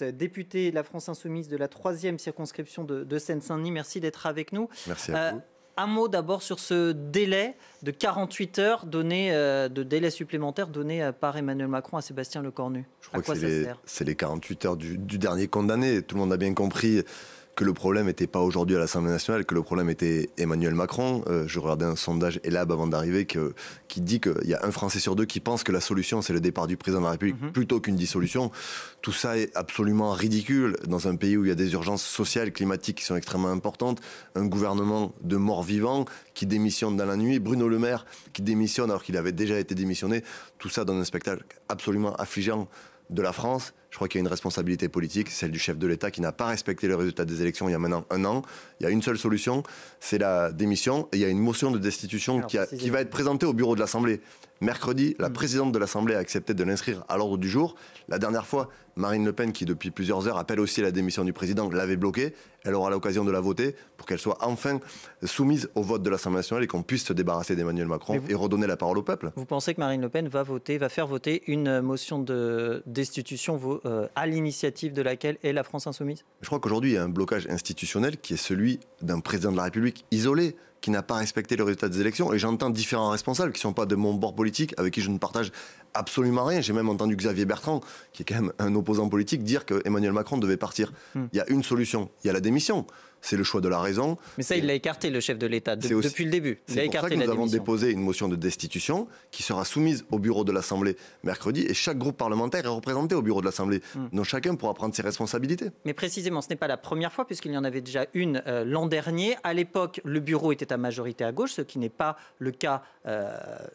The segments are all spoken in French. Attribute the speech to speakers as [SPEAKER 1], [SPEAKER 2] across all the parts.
[SPEAKER 1] êtes député de la France Insoumise de la 3e circonscription de Seine-Saint-Denis. Merci d'être avec nous.
[SPEAKER 2] Merci à vous.
[SPEAKER 1] Un mot d'abord sur ce délai de 48 heures de délai supplémentaire donné par Emmanuel Macron à Sébastien Lecornu.
[SPEAKER 2] Je crois que c'est les 48 heures du dernier condamné. Tout le monde a bien compris que le problème n'était pas aujourd'hui à l'Assemblée nationale, que le problème était Emmanuel Macron. Je regardais un sondage Elab avant d'arriver qui dit qu'il y a un Français sur deux qui pense que la solution c'est le départ du président de la République plutôt qu'une dissolution. Tout ça est absolument ridicule dans un pays où il y a des urgences sociales, climatiques qui sont extrêmement importantes, un gouvernement de morts-vivants qui démissionne dans la nuit, Bruno Le Maire qui démissionne alors qu'il avait déjà été démissionné. Tout ça donne un spectacle absolument affligeant de la France. Je crois qu'il y a une responsabilité politique, celle du chef de l'État qui n'a pas respecté le résultat des élections il y a maintenant 1 an. Il y a une seule solution, c'est la démission. Et il y a une motion de destitution qui va être présentée au bureau de l'Assemblée. Mercredi, la présidente de l'Assemblée a accepté de l'inscrire à l'ordre du jour. La dernière fois, Marine Le Pen, qui depuis plusieurs heures appelle aussi à la démission du président, l'avait bloquée. Elle aura l'occasion de la voter pour qu'elle soit enfin soumise au vote de l'Assemblée nationale et qu'on puisse se débarrasser d'Emmanuel Macron et redonner la parole au peuple.
[SPEAKER 1] Vous pensez que Marine Le Pen va faire voter une motion de destitution à l'initiative de laquelle est la France Insoumise?
[SPEAKER 2] Je crois qu'aujourd'hui, il y a un blocage institutionnel qui est celui d'un président de la République isolé, qui n'a pas respecté le résultat des élections. Et j'entends différents responsables qui ne sont pas de mon bord politique, avec qui je ne partage absolument rien. J'ai même entendu Xavier Bertrand, qui est quand même un opposant politique, dire qu'Emmanuel Macron devait partir. Il y a une solution, il y a la démission. C'est le choix de la raison.
[SPEAKER 1] Mais ça, il l'a écarté, le chef de l'État, depuis le début.
[SPEAKER 2] C'est pour ça que nous avons déposé une motion de destitution qui sera soumise au bureau de l'Assemblée mercredi. Et chaque groupe parlementaire est représenté au bureau de l'Assemblée. Donc chacun pourra prendre ses responsabilités.
[SPEAKER 1] Mais précisément, ce n'est pas la première fois, puisqu'il y en avait déjà une l'an dernier. À l'époque, le bureau était à majorité à gauche, ce qui n'est pas le cas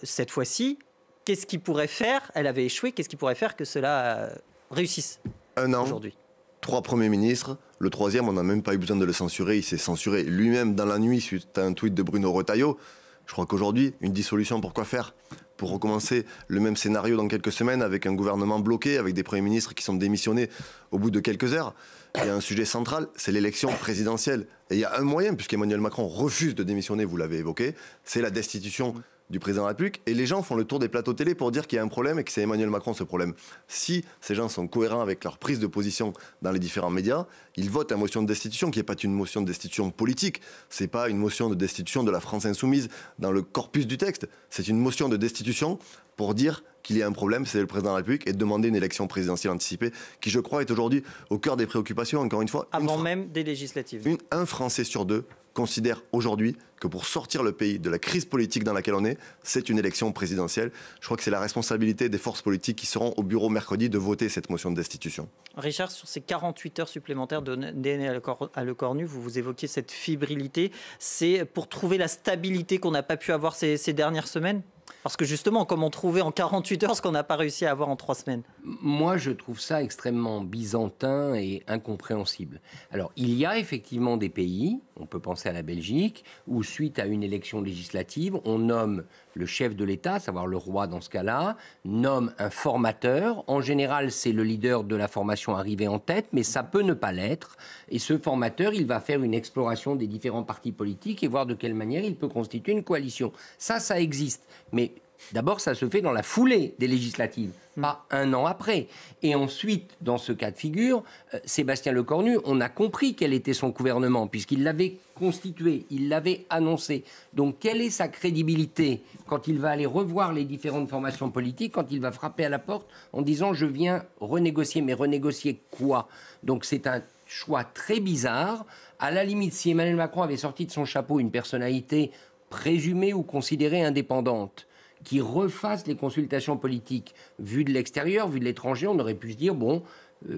[SPEAKER 1] cette fois-ci. Qu'est-ce qu'il pourrait faire? Elle avait échoué. Qu'est-ce qui pourrait faire que cela réussisse aujourd'hui?
[SPEAKER 2] 3 premiers ministres. Le 3e, on n'a même pas eu besoin de le censurer. Il s'est censuré lui-même dans la nuit suite à un tweet de Bruno Retailleau. Je crois qu'aujourd'hui, une dissolution, pourquoi faire? Pour recommencer le même scénario dans quelques semaines avec un gouvernement bloqué, avec des premiers ministres qui sont démissionnés au bout de quelques heures. Il y a un sujet central, c'est l'élection présidentielle. Et il y a un moyen, puisqu'Emmanuel Macron refuse de démissionner, vous l'avez évoqué, c'est la destitution du président de la République. Et les gens font le tour des plateaux télé pour dire qu'il y a un problème et que c'est Emmanuel Macron ce problème. Si ces gens sont cohérents avec leur prise de position dans les différents médias, ils votent la motion de destitution qui n'est pas une motion de destitution politique. C'est pas une motion de destitution de la France Insoumise dans le corpus du texte. C'est une motion de destitution pour dire qu'il y a un problème, c'est le président de la République, et demander une élection présidentielle anticipée qui, je crois, est aujourd'hui au cœur des préoccupations, encore une fois.
[SPEAKER 1] Avant même des législatives.
[SPEAKER 2] Un Français sur 2 considère aujourd'hui que pour sortir le pays de la crise politique dans laquelle on est, c'est une élection présidentielle. Je crois que c'est la responsabilité des forces politiques qui seront au bureau mercredi de voter cette motion de destitution.
[SPEAKER 1] Richard, sur ces 48 heures supplémentaires données à Lecornu, vous évoquiez cette fébrilité. C'est pour trouver la stabilité qu'on n'a pas pu avoir ces dernières semaines? Parce que justement, comment trouver en 48 heures ce qu'on n'a pas réussi à avoir en 3 semaines?
[SPEAKER 3] Moi, je trouve ça extrêmement byzantin et incompréhensible. Alors, il y a effectivement des pays, on peut penser à la Belgique, où suite à une élection législative, on nomme le chef de l'État, à savoir le roi dans ce cas-là, nomme un formateur. En général, c'est le leader de la formation arrivé en tête, mais ça peut ne pas l'être. Et ce formateur, il va faire une exploration des différents partis politiques et voir de quelle manière il peut constituer une coalition. Ça existe. Mais d'abord, ça se fait dans la foulée des législatives, pas 1 an après. Et ensuite, dans ce cas de figure, Sébastien Lecornu, on a compris quel était son gouvernement, puisqu'il l'avait constitué, il l'avait annoncé. Donc, quelle est sa crédibilité quand il va aller revoir les différentes formations politiques, quand il va frapper à la porte en disant « je viens renégocier ». Mais renégocier quoi? Donc, c'est un choix très bizarre. À la limite, si Emmanuel Macron avait sorti de son chapeau une personnalité présumée ou considérée indépendante, qui refasse les consultations politiques vues de l'extérieur, vues de l'étranger, on aurait pu se dire, bon,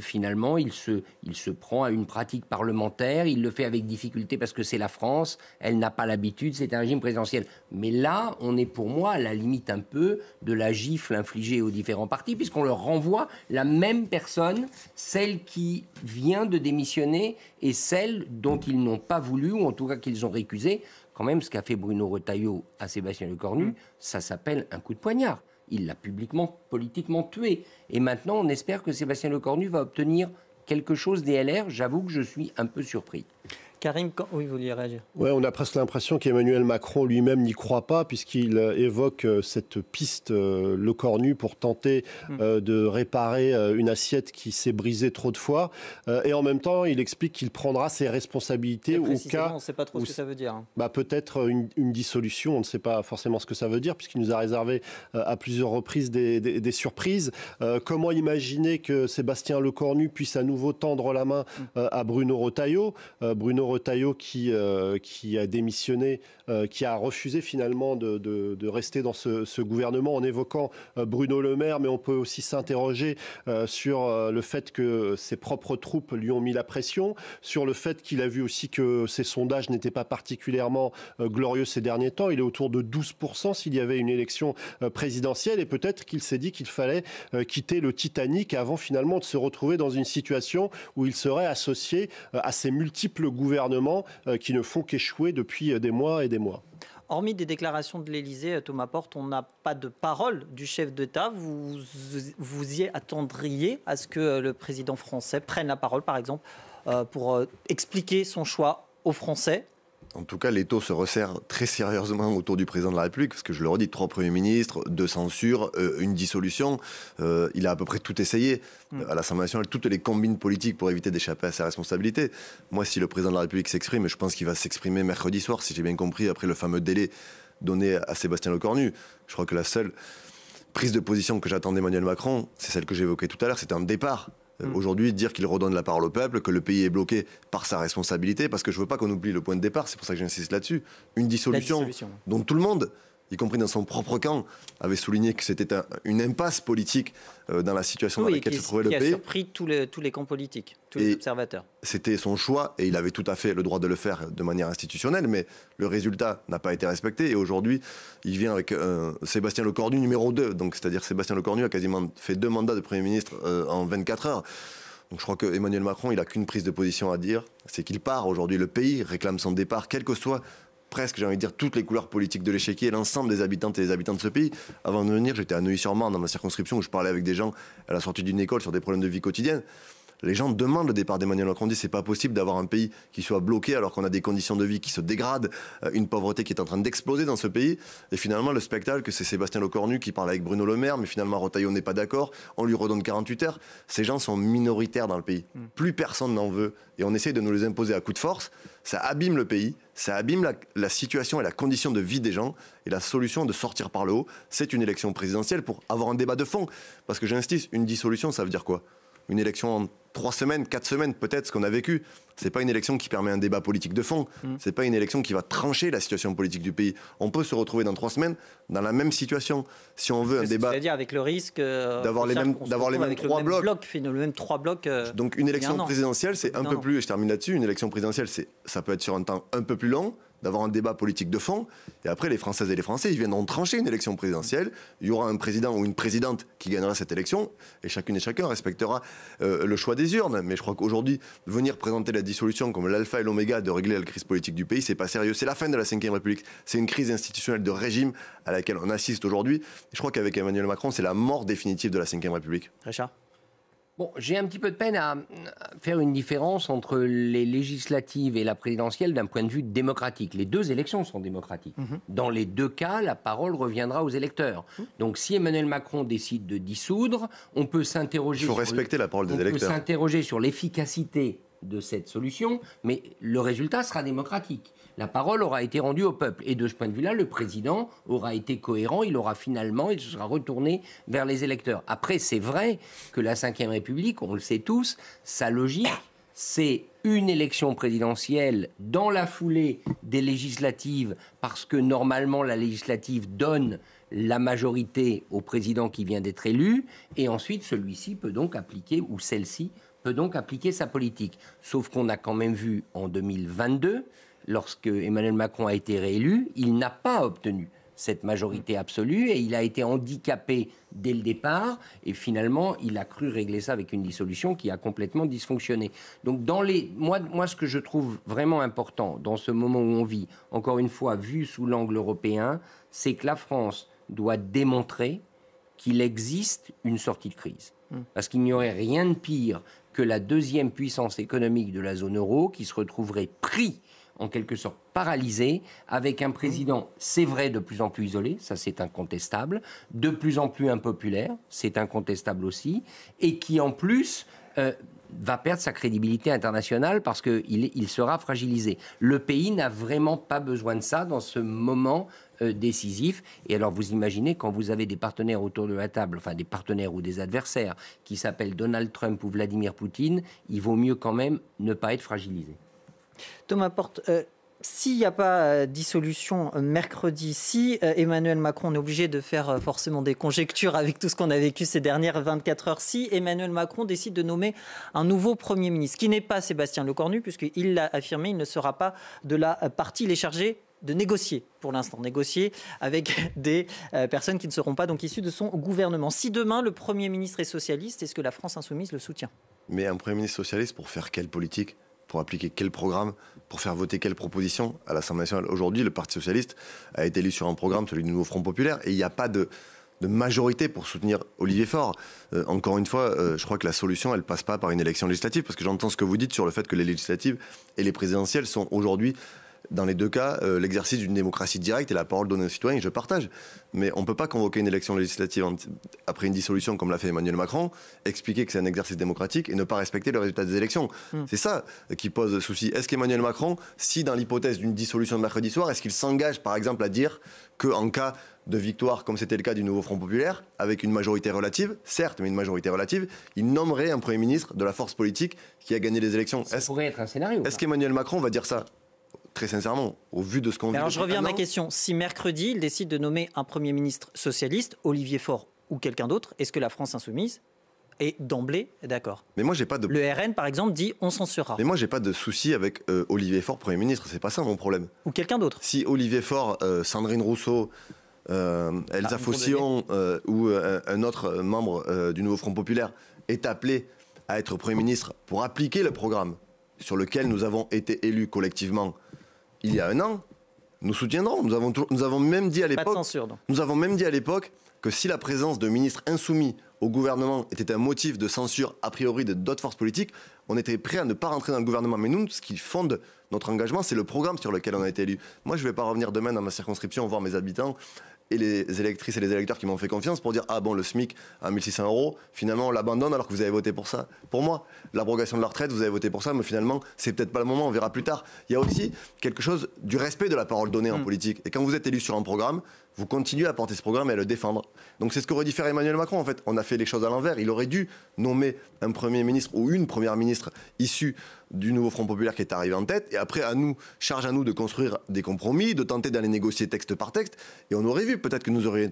[SPEAKER 3] finalement, il se prend à une pratique parlementaire, il le fait avec difficulté parce que c'est la France, elle n'a pas l'habitude, c'est un régime présidentiel. Mais là, on est pour moi à la limite un peu de la gifle infligée aux différents partis, puisqu'on leur renvoie la même personne, celle qui vient de démissionner et celle dont ils n'ont pas voulu, ou en tout cas qu'ils ont récusé. Quand même, ce qu'a fait Bruno Retailleau à Sébastien Lecornu, ça s'appelle un coup de poignard. Il l'a publiquement, politiquement tué. Et maintenant, on espère que Sébastien Lecornu va obtenir quelque chose des LR. J'avoue que je suis un peu surpris.
[SPEAKER 1] Karim, oui, vous vouliez réagir.
[SPEAKER 4] Ouais, on a presque l'impression qu'Emmanuel Macron lui-même n'y croit pas, puisqu'il évoque cette piste Le Cornu pour tenter de réparer une assiette qui s'est brisée trop de fois. Et en même temps, il explique qu'il prendra ses responsabilités au cas...
[SPEAKER 1] On ne sait pas trop ce que ça veut dire.
[SPEAKER 4] Peut-être une dissolution, on ne sait pas forcément ce que ça veut dire, puisqu'il nous a réservé à plusieurs reprises des surprises. Comment imaginer que Sébastien Lecornu puisse à nouveau tendre la main à Bruno Retailleau, Retailleau qui a démissionné, qui a refusé finalement de rester dans ce gouvernement en évoquant Bruno Le Maire, mais on peut aussi s'interroger sur le fait que ses propres troupes lui ont mis la pression, sur le fait qu'il a vu aussi que ses sondages n'étaient pas particulièrement glorieux ces derniers temps. Il est autour de 12% s'il y avait une élection présidentielle, et peut-être qu'il s'est dit qu'il fallait quitter le Titanic avant finalement de se retrouver dans une situation où il serait associé à ces multiples gouvernements qui ne font qu'échouer depuis des mois et des mois.
[SPEAKER 1] Hormis des déclarations de l'Élysée, Thomas Porte, on n'a pas de parole du chef d'État. Vous y attendriez à ce que le président français prenne la parole, par exemple, pour expliquer son choix aux Français?
[SPEAKER 2] En tout cas, l'étau se resserre très sérieusement autour du président de la République, parce que je le redis, 3 premiers ministres, 2 censures, une dissolution. Il a à peu près tout essayé à l'Assemblée nationale, toutes les combines politiques pour éviter d'échapper à ses responsabilités. Moi, si le président de la République s'exprime, je pense qu'il va s'exprimer mercredi soir, si j'ai bien compris, après le fameux délai donné à Sébastien Lecornu. Je crois que la seule prise de position que j'attends d'Emmanuel Macron, c'est celle que j'évoquais tout à l'heure, c'était un départ. Aujourd'hui, dire qu'il redonne la parole au peuple, que le pays est bloqué par sa responsabilité, parce que je ne veux pas qu'on oublie le point de départ, c'est pour ça que j'insiste là-dessus, une dissolution dont tout le monde, y compris dans son propre camp, avait souligné que c'était une impasse politique dans la situation dans laquelle se trouvait le pays.
[SPEAKER 1] Qui a surpris tous les camps politiques, tous les observateurs.
[SPEAKER 2] C'était son choix et il avait tout à fait le droit de le faire de manière institutionnelle, mais le résultat n'a pas été respecté. Et aujourd'hui, il vient avec Sébastien Lecornu numéro 2. Donc, c'est-à-dire Sébastien Lecornu a quasiment fait 2 mandats de Premier ministre en 24 heures. Donc je crois qu'Emmanuel Macron, il n'a qu'une prise de position à dire, c'est qu'il part. Aujourd'hui, le pays réclame son départ, quel que soit presque, j'ai envie de dire, toutes les couleurs politiques de l'échiquier et l'ensemble des habitantes et des habitants de ce pays. Avant de venir, j'étais à Neuilly-sur-Marne, dans ma circonscription, où je parlais avec des gens à la sortie d'une école sur des problèmes de vie quotidienne. Les gens demandent le départ d'Emmanuel Macron. On dit c'est pas possible d'avoir un pays qui soit bloqué alors qu'on a des conditions de vie qui se dégradent, une pauvreté qui est en train d'exploser dans ce pays. Et finalement, le spectacle, c'est Sébastien Lecornu qui parle avec Bruno Le Maire, mais finalement Retailleau n'est pas d'accord. On lui redonne 48 heures. Ces gens sont minoritaires dans le pays. Plus personne n'en veut. Et on essaye de nous les imposer à coup de force. Ça abîme le pays, ça abîme la situation et la condition de vie des gens. Et la solution de sortir par le haut, c'est une élection présidentielle pour avoir un débat de fond. Parce que j'insiste, une dissolution, ça veut dire quoi ? Une élection en 3 semaines, 4 semaines, peut-être, ce qu'on a vécu. C'est pas une élection qui permet un débat politique de fond. C'est pas une élection qui va trancher la situation politique du pays. On peut se retrouver dans 3 semaines dans la même situation. Si on veut un débat...
[SPEAKER 1] C'est-à-dire avec le risque
[SPEAKER 2] d'avoir les mêmes 3 blocs.
[SPEAKER 1] Le même 3 blocs.
[SPEAKER 2] Donc une élection présidentielle, c'est un peu plus... Et je termine là-dessus. Une élection présidentielle, ça peut être sur un temps un peu plus long, d'avoir un débat politique de fond. Et après, les Françaises et les Français, ils viendront trancher une élection présidentielle. Il y aura un président ou une présidente qui gagnera cette élection. Et chacune et chacun respectera le choix des urnes. Mais je crois qu'aujourd'hui, venir présenter la dissolution comme l'alpha et l'oméga de régler la crise politique du pays, c'est pas sérieux. C'est la fin de la Ve République. C'est une crise institutionnelle de régime à laquelle on assiste aujourd'hui. Et je crois qu'avec Emmanuel Macron, c'est la mort définitive de la Ve République.
[SPEAKER 1] Richard ?
[SPEAKER 3] Bon, j'ai un petit peu de peine à faire une différence entre les législatives et la présidentielle d'un point de vue démocratique. Les 2 élections sont démocratiques. Dans les 2 cas, la parole reviendra aux électeurs. Donc si Emmanuel Macron décide de dissoudre, on peut s'interroger...
[SPEAKER 2] Il faut respecter la parole des électeurs.
[SPEAKER 3] On peut s'interroger sur l'efficacité de cette solution, mais le résultat sera démocratique. La parole aura été rendue au peuple. Et de ce point de vue-là, le président aura été cohérent. Il se sera retourné vers les électeurs. Après, c'est vrai que la Ve République, on le sait tous, sa logique, c'est une élection présidentielle dans la foulée des législatives, parce que normalement, la législative donne la majorité au président qui vient d'être élu, et ensuite, celui-ci peut donc appliquer, ou celle-ci peut donc appliquer sa politique. Sauf qu'on a quand même vu en 2022... lorsque Emmanuel Macron a été réélu, il n'a pas obtenu cette majorité absolue et il a été handicapé dès le départ et finalement il a cru régler ça avec une dissolution qui a complètement dysfonctionné. Donc moi ce que je trouve vraiment important dans ce moment où on vit, encore une fois vu sous l'angle européen, c'est que la France doit démontrer qu'il existe une sortie de crise. Parce qu'il n'y aurait rien de pire que la deuxième puissance économique de la zone euro qui se retrouverait pris en quelque sorte paralysé, avec un président, c'est vrai, de plus en plus isolé, ça c'est incontestable, de plus en plus impopulaire, c'est incontestable aussi, et qui en plus va perdre sa crédibilité internationale parce qu'il sera fragilisé. Le pays n'a vraiment pas besoin de ça dans ce moment décisif. Et alors vous imaginez, quand vous avez des partenaires autour de la table, enfin des partenaires ou des adversaires qui s'appellent Donald Trump ou Vladimir Poutine, il vaut mieux quand même ne pas être fragilisé.
[SPEAKER 1] Thomas Porte, s'il n'y a pas dissolution mercredi, si Emmanuel Macron est obligé de faire forcément des conjectures avec tout ce qu'on a vécu ces dernières 24 heures, si Emmanuel Macron décide de nommer un nouveau Premier ministre, qui n'est pas Sébastien Lecornu, puisqu'il l'a affirmé, il ne sera pas de la partie, il est chargé de négocier, pour l'instant, négocier avec des personnes qui ne seront pas donc issues de son gouvernement. Si demain, le Premier ministre est socialiste, est-ce que la France insoumise le soutient ?
[SPEAKER 2] Mais un Premier ministre socialiste, pour faire quelle politique ? Pour appliquer quel programme, pour faire voter quelle proposition à l'Assemblée nationale. Aujourd'hui, le Parti socialiste a été élu sur un programme, celui du Nouveau Front populaire, et il n'y a pas de majorité pour soutenir Olivier Faure. Encore une fois, je crois que la solution, elle ne passe pas par une élection législative, parce que j'entends ce que vous dites sur le fait que les législatives et les présidentielles sont aujourd'hui, dans les deux cas, l'exercice d'une démocratie directe et la parole donnée aux citoyens, je partage. Mais on ne peut pas convoquer une élection législative après une dissolution, comme l'a fait Emmanuel Macron, expliquer que c'est un exercice démocratique et ne pas respecter le résultat des élections. C'est ça qui pose souci. Est-ce qu'Emmanuel Macron, si dans l'hypothèse d'une dissolution de mercredi soir, est-ce qu'il s'engage par exemple à dire qu'en cas de victoire, comme c'était le cas du Nouveau Front populaire, avec une majorité relative, certes, mais une majorité relative, il nommerait un Premier ministre de la force politique qui a gagné les élections?
[SPEAKER 3] Ça pourrait être un scénario.
[SPEAKER 2] Est-ce qu'Emmanuel Macron va dire ça? Très sincèrement, au vu de ce qu'on vit.
[SPEAKER 1] Alors je reviens à ma question. Si mercredi, il décide de nommer un Premier ministre socialiste, Olivier Faure ou quelqu'un d'autre, est-ce que la France insoumise est d'emblée d'accord?
[SPEAKER 2] Mais moi, j'ai pas de...
[SPEAKER 1] Le RN, par exemple, dit on censurera.
[SPEAKER 2] Mais moi, j'ai pas de souci avec Olivier Faure, Premier ministre. C'est pas ça mon problème.
[SPEAKER 1] Ou quelqu'un d'autre.
[SPEAKER 2] Si Olivier Faure, Sandrine Rousseau, Elsa Fossillon ou un autre membre du Nouveau Front populaire est appelé à être Premier ministre pour appliquer le programme sur lequel nous avons été élus collectivement il y a un an, nous soutiendrons. Nous avons même dit à l'époque,
[SPEAKER 1] pas de censure, donc.
[SPEAKER 2] Nous avons même dit à l'époque que si la présence de ministres insoumis au gouvernement était un motif de censure a priori de d'autres forces politiques, on était prêt à ne pas rentrer dans le gouvernement. Mais nous, ce qui fonde notre engagement, c'est le programme sur lequel on a été élu. Moi, je ne vais pas revenir demain dans ma circonscription voir mes habitants et les électrices et les électeurs qui m'ont fait confiance pour dire « Ah bon, le SMIC à 1 600 €, finalement on l'abandonne alors que vous avez voté pour ça ». Pour moi, l'abrogation de la retraite, vous avez voté pour ça, mais finalement, c'est peut-être pas le moment, on verra plus tard. Il y a aussi quelque chose du respect de la parole donnée en politique. Et quand vous êtes élu sur un programme, vous continuez à porter ce programme et à le défendre. Donc c'est ce qu'aurait dû faire Emmanuel Macron en fait. On a fait les choses à l'envers. Il aurait dû nommer un Premier ministre ou une Première ministre issue du Nouveau Front populaire qui est arrivé en tête. Et après, charge à nous de construire des compromis, de tenter d'aller négocier texte par texte. Et on aurait vu, peut-être que nous aurions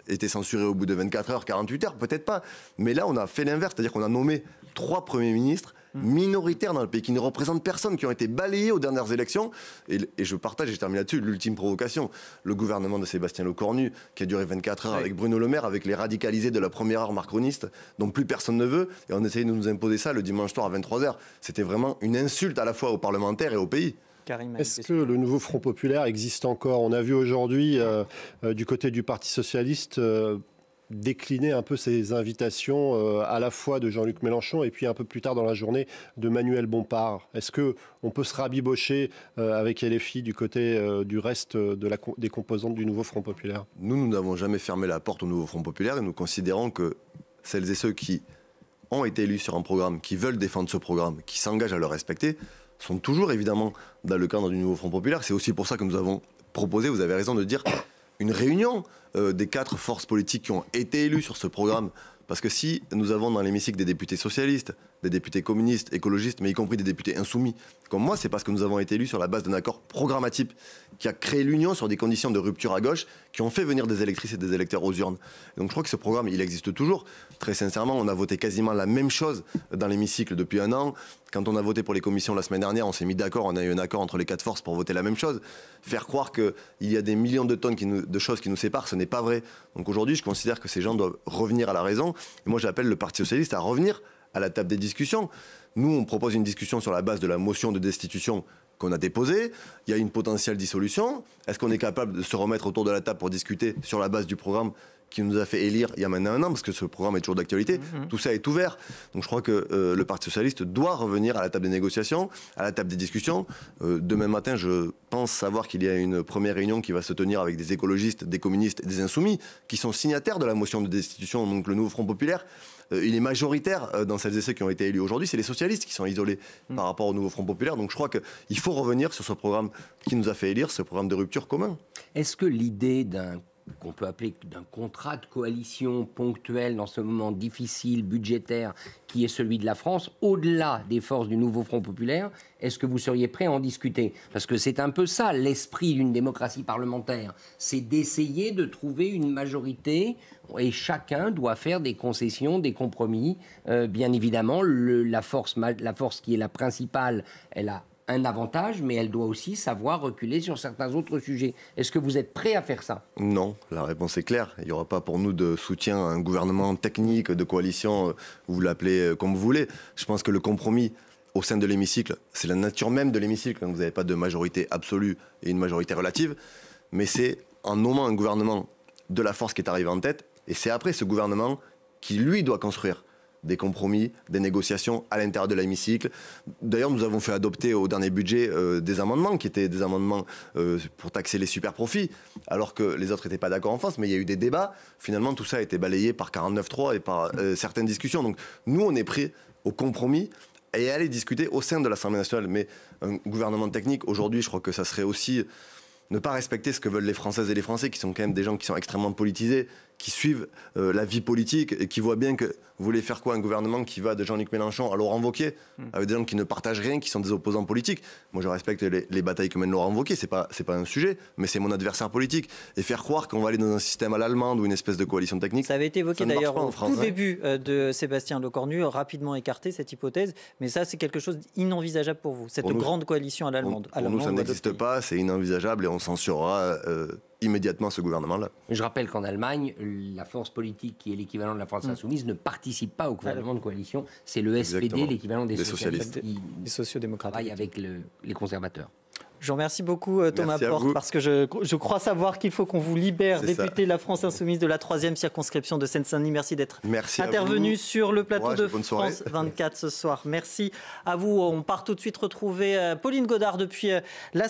[SPEAKER 2] été censurés au bout de 24 heures, 48 heures, peut-être pas. Mais là, on a fait l'inverse. C'est-à-dire qu'on a nommé 3 premiers ministres minoritaires dans le pays, qui ne représentent personne, qui ont été balayés aux dernières élections. Et je partage, et je termine là-dessus, l'ultime provocation. Le gouvernement de Sébastien Lecornu, qui a duré 24 heures avec Bruno Le Maire, avec les radicalisés de la première heure macroniste, dont plus personne ne veut. Et on essayait de nous imposer ça le dimanche soir à 23h. C'était vraiment une insulte à la fois aux parlementaires et au pays.
[SPEAKER 4] Est-ce que le Nouveau Front populaire existe encore? On a vu aujourd'hui, du côté du Parti socialiste, décliner un peu ses invitations à la fois de Jean-Luc Mélenchon et puis un peu plus tard dans la journée de Manuel Bompard. Est-ce qu'on peut se rabibocher avec LFI du côté du reste des composantes du Nouveau Front populaire?
[SPEAKER 2] Nous n'avons jamais fermé la porte au Nouveau Front populaire et nous considérons que celles et ceux qui ont été élus sur un programme, qui veulent défendre ce programme, qui s'engagent à le respecter, sont toujours évidemment dans le cadre du Nouveau Front populaire. C'est aussi pour ça que nous avons proposé, vous avez raison de dire, une réunion des 4 forces politiques qui ont été élues sur ce programme. Parce que si nous avons dans l'hémicycle des députés socialistes, des députés communistes, écologistes, mais y compris des députés insoumis, comme moi, c'est parce que nous avons été élus sur la base d'un accord programmatique qui a créé l'union sur des conditions de rupture à gauche qui ont fait venir des électrices et des électeurs aux urnes. Et donc je crois que ce programme, il existe toujours. Très sincèrement, on a voté quasiment la même chose dans l'hémicycle depuis un an. Quand on a voté pour les commissions la semaine dernière, on s'est mis d'accord, on a eu un accord entre les 4 forces pour voter la même chose. Faire croire qu'il y a des millions de tonnes de choses qui nous séparent, ce n'est pas vrai. Donc aujourd'hui, je considère que ces gens doivent revenir à la raison. Et moi, j'appelle le Parti socialiste à revenir à la table des discussions. Nous, on propose une discussion sur la base de la motion de destitution qu'on a déposée. Il y a une potentielle dissolution. Est-ce qu'on est capable de se remettre autour de la table pour discuter sur la base du programme qui nous a fait élire il y a maintenant un an, parce que ce programme est toujours d'actualité, tout ça est ouvert. Donc je crois que le Parti socialiste doit revenir à la table des négociations, à la table des discussions. Demain matin, je pense savoir qu'il y a une première réunion qui va se tenir avec des écologistes, des communistes et des insoumis, qui sont signataires de la motion de destitution, donc le nouveau Front populaire. Il est majoritaire dans celles et ceux qui ont été élus aujourd'hui. C'est les socialistes qui sont isolés par rapport au nouveau Front populaire. Donc je crois qu'il faut revenir sur ce programme qui nous a fait élire, ce programme de rupture commun.
[SPEAKER 3] Est-ce que l'idée qu'on peut appeler d'un contrat de coalition ponctuel dans ce moment difficile, budgétaire, qui est celui de la France, au-delà des forces du nouveau Front populaire, est-ce que vous seriez prêt à en discuter? Parce que c'est un peu ça, l'esprit d'une démocratie parlementaire. C'est d'essayer de trouver une majorité et chacun doit faire des concessions, des compromis. Bien évidemment, la force qui est la principale, elle a un avantage, mais elle doit aussi savoir reculer sur certains autres sujets. Est-ce que vous êtes prêt à faire ça?
[SPEAKER 2] Non, la réponse est claire. Il n'y aura pas pour nous de soutien à un gouvernement technique, de coalition, vous l'appelez comme vous voulez. Je pense que le compromis au sein de l'hémicycle, c'est la nature même de l'hémicycle, quand vous n'avez pas de majorité absolue et une majorité relative, mais c'est en nommant un gouvernement de la force qui est arrivé en tête, et c'est après ce gouvernement qui, lui, doit construire des compromis, des négociations à l'intérieur de l'hémicycle. D'ailleurs, nous avons fait adopter au dernier budget des amendements qui étaient des amendements pour taxer les super profits, alors que les autres n'étaient pas d'accord en France, mais il y a eu des débats. Finalement, tout ça a été balayé par 49.3 et par certaines discussions. Donc, nous, on est prêts au compromis et à aller discuter au sein de l'Assemblée nationale. Mais un gouvernement technique, aujourd'hui, je crois que ça serait aussi ne pas respecter ce que veulent les Françaises et les Français, qui sont quand même des gens qui sont extrêmement politisés, qui suivent la vie politique et qui voient bien que vous voulez faire quoi, un gouvernement qui va de Jean-Luc Mélenchon à Laurent Wauquiez, avec des gens qui ne partagent rien, qui sont des opposants politiques. Moi, je respecte les batailles que mène Laurent Wauquiez, c'est pas un sujet, mais c'est mon adversaire politique. Et faire croire qu'on va aller dans un système à l'allemande ou une espèce de coalition technique,
[SPEAKER 1] ça avait été évoqué d'ailleurs au tout
[SPEAKER 2] hein.
[SPEAKER 1] début de Sébastien Lecornu, rapidement écarté cette hypothèse, mais ça c'est quelque chose d'inenvisageable pour vous, cette grande coalition à l'allemande.
[SPEAKER 2] Pour nous, ça n'existe pas, c'est inenvisageable et on censurera immédiatement ce gouvernement-là.
[SPEAKER 3] Je rappelle qu'en Allemagne, la force politique qui est l'équivalent de la France insoumise ne participe pas au gouvernement de coalition. C'est le SPD,
[SPEAKER 2] Exactement.
[SPEAKER 3] l'équivalent des socialistes,
[SPEAKER 1] les sociodémocrates.
[SPEAKER 3] Travaille avec les conservateurs.
[SPEAKER 1] Je vous remercie beaucoup Thomas
[SPEAKER 2] Merci
[SPEAKER 1] Porte, parce que je crois savoir qu'il faut qu'on vous libère, député de la France Insoumise de la 3e circonscription de Seine-Saint-Denis. Merci d'être intervenu sur le plateau de France 24 ce soir. Merci à vous. On part tout de suite retrouver Pauline Godard depuis la